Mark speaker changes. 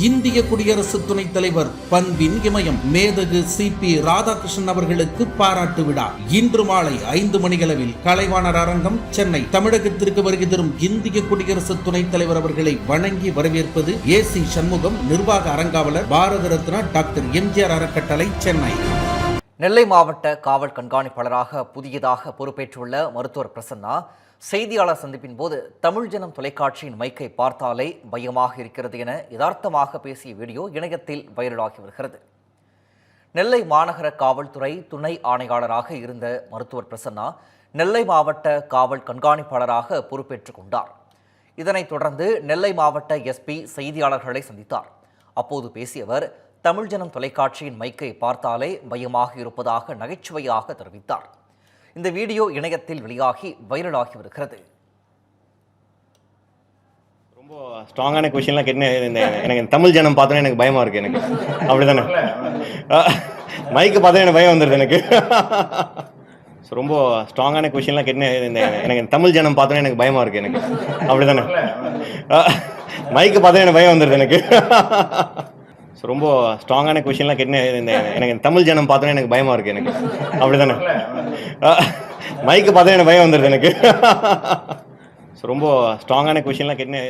Speaker 1: இந்திய குடியரசு துணைத் தலைவர் பண்பின் இமயம் மேதகு CP ராதாகிருஷ்ணன் அவர்களுக்கு பாராட்டு விழா இன்று மாலை 5 மணியளவில் கலைவாணர் அரங்கம், சென்னை. தமிழகத்திற்கு வருகை தரும் இந்திய குடியரசு துணைத் தலைவர் அவர்களை வணங்கி வரவேற்பது AC சண்முகம், நிர்வாக அரங்காவலர், பாரத ரத்னா டாக்டர் MGR அறக்கட்டளை, சென்னை.
Speaker 2: நெல்லை மாவட்ட காவல் கண்காணிப்பாளராக புதியதாக பொறுப்பேற்றுள்ள மருத்துவர் பிரசன்னா செய்தியாளர் சந்திப்பின் போது தமிழ் ஜனம் தொலைக்காட்சியின் மைக்கை பார்த்தாலே பயமாக இருக்கிறது என யதார்த்தமாக பேசிய வீடியோ இணையத்தில் வைரலாகி வருகிறது. நெல்லை மாநகர காவல்துறை துணை ஆணையாளராக இருந்த மருத்துவர் பிரசன்னா நெல்லை மாவட்ட காவல் கண்காணிப்பாளராக பொறுப்பேற்றுக் கொண்டார். இதனைத் தொடர்ந்து நெல்லை மாவட்ட SP செய்தியாளர்களை சந்தித்தார். அப்போது பேசிய அவர் தமிழ் ஜனம் தொலைக்காட்சியின் மைக்கை பார்த்தாலே பயமாக இருப்பதாக நகைச்சுவையாக தெரிவித்தார். இந்த வீடியோ இணையத்தில் வெளியாகி வைரலாகி வருகிறது.
Speaker 3: ரொம்ப ஸ்ட்ராங்கான கொஸ்டின்லாம் கேட்டு எனக்கு தமிழ் ஜனம் பார்த்தோன்னே எனக்கு பயமா இருக்கு. எனக்கு அப்படிதானே மைக்கு பார்த்தா எனக்கு பயம் வந்துடுது. எனக்கு ரொம்ப ஸ்ட்ராங்கான கொஸ்டின்லாம் கேட்டு எனக்கு தமிழ் ஜனம் பார்த்தோன்னே எனக்கு பயமா இருக்கு. எனக்கு அப்படிதானே மைக்கு பார்த்தா எனக்கு பயம் வந்துடுது. எனக்கு ரொம்ப ஸ்ட்ராங்கான கொஸ்டின்லாம் கேட்டு எனக்கு தமிழ் ஜனம் பார்த்தோன்னே எனக்கு பயமா இருக்கு. எனக்கு அப்படிதானே மைக்கு பார்த்தா எனக்கு பயம் வந்துடுது. எனக்கு ரொம்ப ஸ்ட்ராங்கான கொஸ்டின்லாம் கேட்டு